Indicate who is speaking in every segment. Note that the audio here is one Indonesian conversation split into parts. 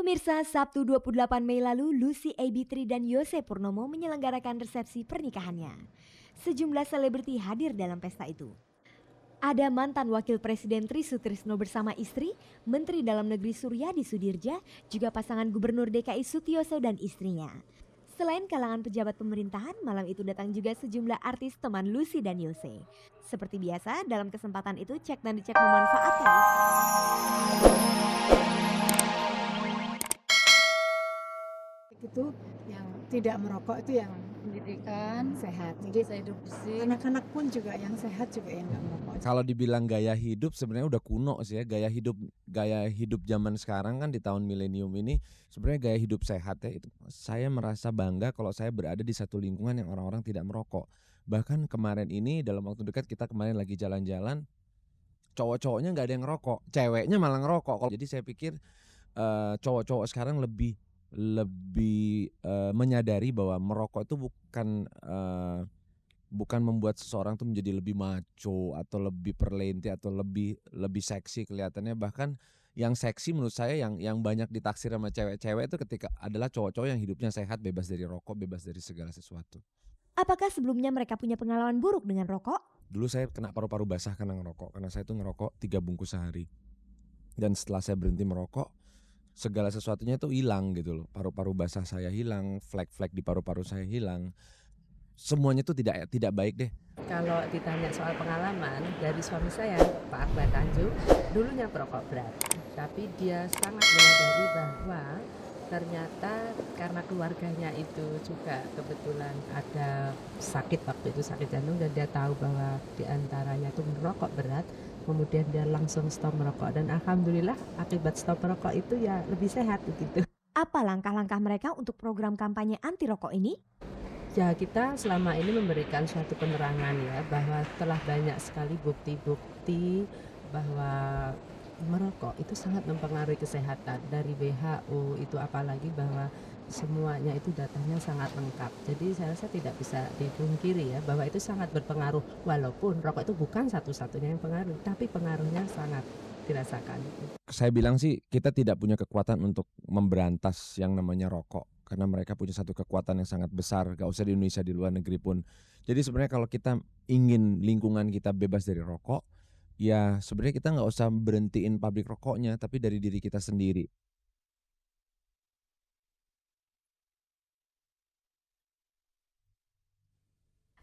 Speaker 1: Pemirsa, Sabtu 28 Mei lalu, Lucy Eibitri dan Yose Purnomo menyelenggarakan resepsi pernikahannya. Sejumlah selebriti hadir dalam pesta itu. Ada mantan Wakil Presiden Tri Sutrisno bersama istri, Menteri Dalam Negeri Suryadi Sudirja, juga pasangan Gubernur DKI Sutioso dan istrinya. Selain kalangan pejabat pemerintahan, malam itu datang juga sejumlah artis teman Lucy dan Yose. Seperti biasa, dalam kesempatan itu cek dan dicek memanfaatkan.
Speaker 2: Itu yang tidak merokok itu yang
Speaker 3: pendidikan,
Speaker 2: sehat. Jadi
Speaker 3: saya hidup bersih.
Speaker 2: anak-anak pun juga yang sehat juga yang nggak merokok.
Speaker 4: Kalau dibilang gaya hidup sebenarnya udah kuno sih ya. Gaya hidup zaman sekarang kan di tahun milenium ini sebenarnya gaya hidup sehat ya itu. Saya merasa bangga kalau saya berada di satu lingkungan yang orang-orang tidak merokok. Bahkan kemarin ini dalam waktu dekat kita kemarin lagi jalan-jalan, cowok-cowoknya nggak ada yang ngerokok, ceweknya malah ngerokok. Jadi saya pikir cowok-cowok sekarang lebih menyadari bahwa merokok itu bukan membuat seseorang tuh menjadi lebih macho atau lebih perlente atau lebih seksi kelihatannya. Bahkan yang seksi menurut saya yang banyak ditaksir sama cewek-cewek itu ketika adalah cowok-cowok yang hidupnya sehat, bebas dari rokok, bebas dari segala sesuatu.
Speaker 1: Apakah sebelumnya mereka punya pengalaman buruk dengan rokok?
Speaker 4: Dulu saya kena paru-paru basah karena ngerokok, karena saya tuh ngerokok 3 bungkus sehari. Dan setelah saya berhenti merokok, segala sesuatunya itu hilang gitu loh. Paru-paru basah saya hilang, flek-flek di paru-paru saya hilang. Semuanya itu tidak baik deh.
Speaker 3: Kalau ditanya soal pengalaman dari suami saya, Pak Akbar Tanjung, dulunya perokok berat. Tapi dia sangat menyadari bahwa ternyata karena keluarganya itu juga kebetulan ada sakit waktu itu, sakit jantung, dan dia tahu bahwa diantaranya itu merokok berat. Kemudian dia langsung stop merokok dan alhamdulillah akibat stop merokok itu ya lebih sehat begitu.
Speaker 1: Apa langkah-langkah mereka untuk program kampanye anti rokok ini?
Speaker 3: Ya, kita selama ini memberikan suatu penerangan ya bahwa telah banyak sekali bukti-bukti bahwa merokok itu sangat mempengaruhi kesehatan. Dari WHO itu apalagi bahwa semuanya itu datanya sangat lengkap. Jadi saya rasa tidak bisa dipungkiri ya bahwa itu sangat berpengaruh. Walaupun rokok itu bukan satu-satunya yang pengaruh, tapi pengaruhnya sangat dirasakan.
Speaker 4: Saya bilang sih kita tidak punya kekuatan untuk memberantas yang namanya rokok. Karena mereka punya satu kekuatan yang sangat besar, gak usah di Indonesia, di luar negeri pun. Jadi sebenarnya kalau kita ingin lingkungan kita bebas dari rokok, ya sebenarnya kita gak usah berhentiin pabrik rokoknya, tapi dari diri kita sendiri.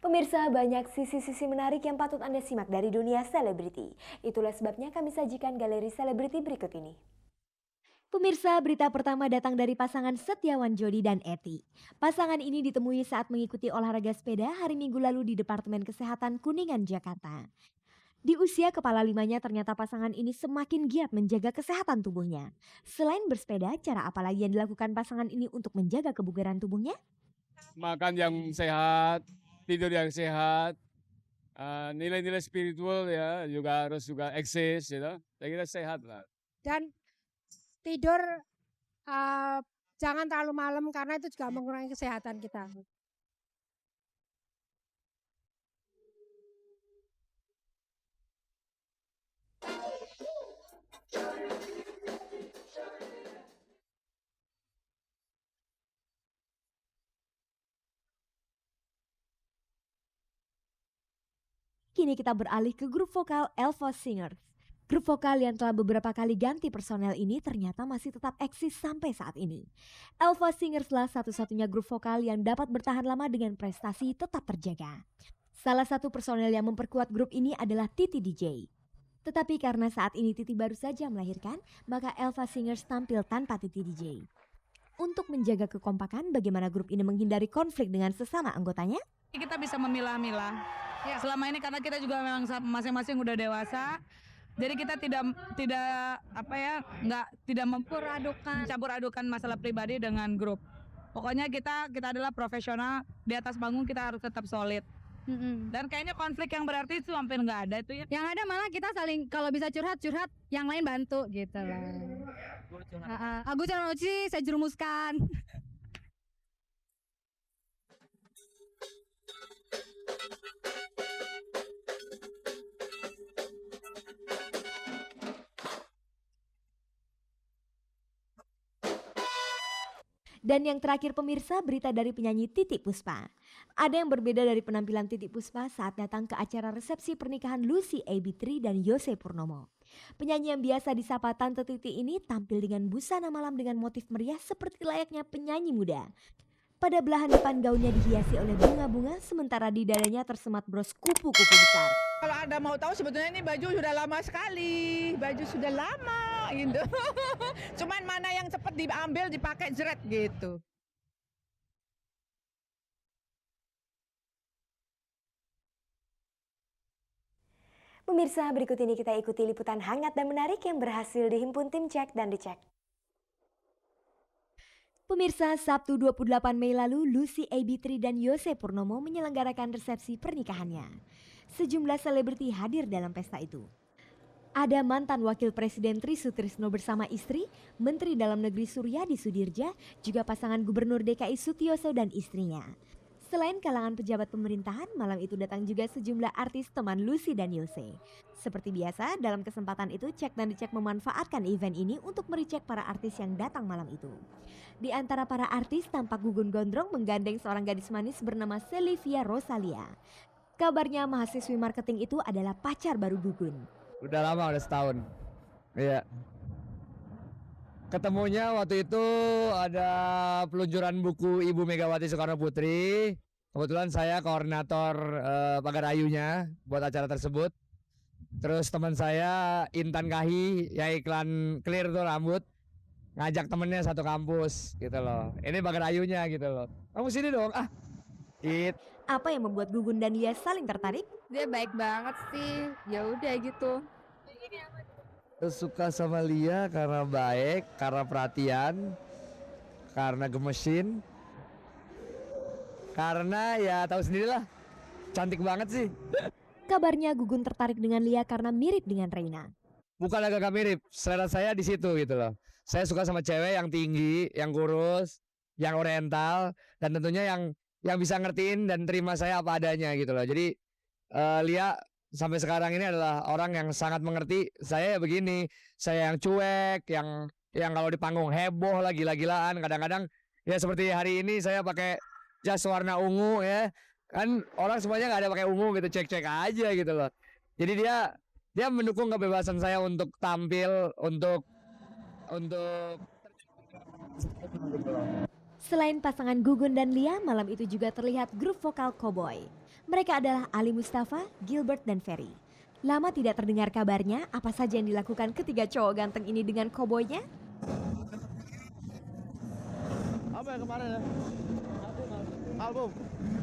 Speaker 1: Pemirsa, banyak sisi-sisi menarik yang patut Anda simak dari dunia selebriti. Itulah sebabnya kami sajikan galeri selebriti berikut ini. Pemirsa, berita pertama datang dari pasangan Setiawan Jody dan Eti. Pasangan ini ditemui saat mengikuti olahraga sepeda hari Minggu lalu di Departemen Kesehatan Kuningan, Jakarta. Di usia kepala limanya ternyata pasangan ini semakin giat menjaga kesehatan tubuhnya. Selain bersepeda, cara apa lagi yang dilakukan pasangan ini untuk menjaga kebugaran tubuhnya?
Speaker 5: Makan yang sehat, tidur yang sehat, nilai-nilai spiritual ya juga harus juga eksis, gitu. Saya kira sehat lah.
Speaker 6: Dan tidur jangan terlalu malam karena itu juga mengurangi kesehatan kita.
Speaker 1: Kini kita beralih ke grup vokal Elva Singers. Grup vokal yang telah beberapa kali ganti personel ini ternyata masih tetap eksis sampai saat ini. Elva Singers lah satu-satunya grup vokal yang dapat bertahan lama dengan prestasi tetap terjaga. Salah satu personel yang memperkuat grup ini adalah Titi DJ. Tetapi karena saat ini Titi baru saja melahirkan, maka Elva Singers tampil tanpa Titi DJ. Untuk menjaga kekompakan, bagaimana grup ini menghindari konflik dengan sesama anggotanya?
Speaker 7: Kita bisa memilah-milah. Selama ini karena kita juga memang masing-masing udah dewasa, jadi kita tidak campur adukan masalah pribadi dengan grup. Pokoknya kita adalah profesional, di atas panggung kita harus tetap solid. Dan kayaknya konflik yang berarti itu hampir nggak ada itu ya.
Speaker 6: Yang ada malah kita saling kalau bisa curhat, yang lain bantu gitu lah. Aku curhat Uci, saya jerumuskan.
Speaker 1: Dan yang terakhir pemirsa, berita dari penyanyi Titiek Puspa. Ada yang berbeda dari penampilan Titiek Puspa saat datang ke acara resepsi pernikahan Lucy AB3 dan Yose Purnomo. Penyanyi yang biasa disapa Tante Titi ini tampil dengan busana malam dengan motif meriah seperti layaknya penyanyi muda. Pada belahan depan gaunnya dihiasi oleh bunga-bunga, sementara di dadanya tersemat bros kupu-kupu besar.
Speaker 8: Kalau Anda mau tahu sebetulnya ini baju sudah lama sekali, baju sudah lama gitu. Cuman mana yang cepat diambil dipakai jeret gitu.
Speaker 1: Pemirsa, berikut ini kita ikuti liputan hangat dan menarik yang berhasil dihimpun tim Cek dan Dicek. Pemirsa, Sabtu 28 Mei lalu, Lucy AB3 dan Yose Purnomo menyelenggarakan resepsi pernikahannya. Sejumlah selebriti hadir dalam pesta itu. Ada mantan Wakil Presiden Tri Sutrisno bersama istri, Menteri Dalam Negeri Suryadi Sudirja, juga pasangan Gubernur DKI Sutioso dan istrinya. Selain kalangan pejabat pemerintahan, malam itu datang juga sejumlah artis teman Lucy dan Yose. Seperti biasa, dalam kesempatan itu Cek dan Dicek memanfaatkan event ini untuk mericek para artis yang datang malam itu. Di antara para artis tampak Gugun Gondrong menggandeng seorang gadis manis bernama Selivia Rosalia. Kabarnya mahasiswi marketing itu adalah pacar baru Gugun.
Speaker 9: Udah lama, udah setahun. Iya. Ketemunya waktu itu ada peluncuran buku Ibu Megawati Soekarno Putri. Kebetulan saya koordinator pagar ayunya buat acara tersebut. Terus teman saya Intan Kahi yang iklan clear tuh rambut, ngajak temennya satu kampus gitu loh. Ini pagar ayunya gitu loh. Kamu sini dong.
Speaker 1: Apa yang membuat Gugun dan Lia saling tertarik?
Speaker 6: Dia baik banget sih. Ya udah gitu.
Speaker 9: Suka sama Lia karena baik, karena perhatian, karena gemesin, karena ya tahu sendirilah, cantik banget sih.
Speaker 1: Kabarnya Gugun tertarik dengan Lia karena mirip dengan Reina.
Speaker 9: Bukan agak mirip, selera saya di situ gitu loh. Saya suka sama cewek yang tinggi, yang kurus, yang oriental, dan tentunya yang bisa ngertiin dan terima saya apa adanya gitu loh. Jadi Lia sampai sekarang ini adalah orang yang sangat mengerti saya ya begini. Saya yang cuek, yang kalau di panggung heboh lah, gila-gilaan. Kadang-kadang ya seperti hari ini saya pakai jas warna ungu ya. Kan orang semuanya nggak ada pakai ungu gitu, cek-cek aja gitu loh. Jadi dia mendukung kebebasan saya untuk tampil, untuk
Speaker 1: Selain pasangan Gugun dan Lia, malam itu juga terlihat grup vokal Cowboy. Mereka adalah Ali Mustafa, Gilbert, dan Ferry. Lama tidak terdengar kabarnya, apa saja yang dilakukan ketiga cowok ganteng ini dengan Cowboy-nya?
Speaker 10: Apa ya kemarin ya?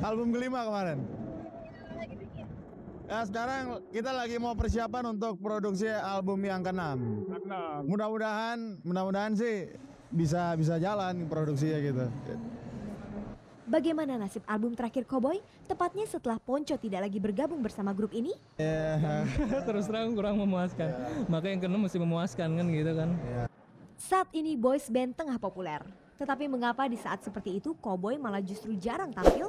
Speaker 10: Album kelima kemarin. Ya sekarang kita lagi mau persiapan untuk produksi album yang ke-6. Mudah-mudahan sih bisa jalan produksinya gitu.
Speaker 1: Bagaimana nasib album terakhir Cowboy? Tepatnya setelah Ponco tidak lagi bergabung bersama grup ini?
Speaker 11: Terus terang kurang memuaskan. Maka yang keenam mesti memuaskan kan gitu kan.
Speaker 1: Saat ini boys band tengah populer. Tetapi mengapa di saat seperti itu Cowboy malah justru jarang tampil?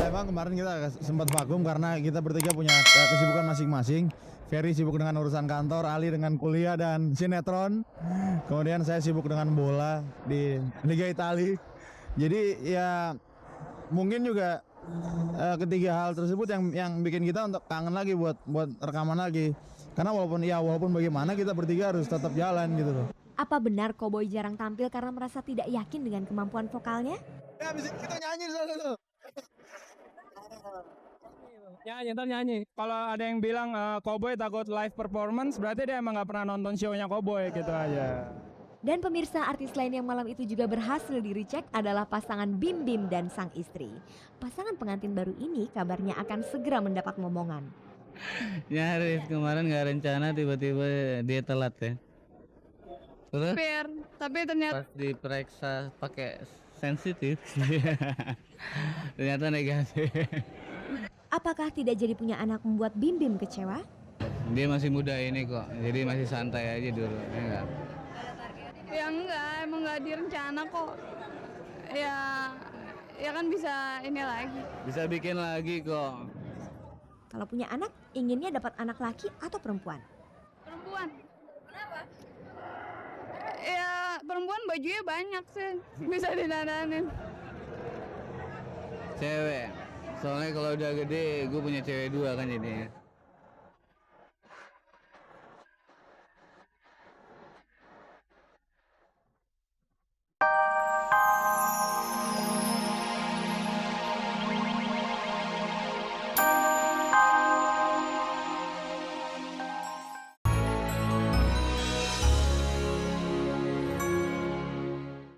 Speaker 10: Emang kemarin kita sempat vakum karena kita bertiga punya kesibukan masing-masing. Ferry sibuk dengan urusan kantor, Ali dengan kuliah dan sinetron. Kemudian saya sibuk dengan bola di Liga Italia. Jadi ya mungkin juga ketiga hal tersebut yang bikin kita untuk kangen lagi buat rekaman lagi. Karena walaupun bagaimana kita bertiga harus tetap jalan gitu loh.
Speaker 1: Apa benar Cowboy jarang tampil karena merasa tidak yakin dengan kemampuan vokalnya?
Speaker 10: Ya bisa kita nyanyi dulu.
Speaker 11: Nyanyi. Kalau ada yang bilang Cowboy takut live performance, berarti dia emang gak pernah nonton show-nya Cowboy gitu aja.
Speaker 1: Dan pemirsa, artis lain yang malam itu juga berhasil diricek adalah pasangan Bim Bim dan sang istri. Pasangan pengantin baru ini kabarnya akan segera mendapat momongan.
Speaker 12: Nyaris kemarin gak rencana, tiba-tiba dia telat ya. Terus
Speaker 6: Tapi ternyata
Speaker 12: pas diperiksa pakai sensitif ternyata negatif.
Speaker 1: Apakah tidak jadi punya anak membuat Bim Bim kecewa?
Speaker 12: Dia masih muda ini kok, jadi masih santai aja dulu ya enggak?
Speaker 6: ya enggak, emang enggak direncana kok. Ya kan bisa ini lagi.
Speaker 12: Bisa bikin lagi kok.
Speaker 1: Kalau punya anak, inginnya dapat anak laki atau perempuan?
Speaker 6: Perempuan. Kenapa? Ya perempuan bajunya banyak sih, bisa didandanin.
Speaker 12: Cewek. Soalnya kalau udah gede, gue punya cewek 2 kan jadinya.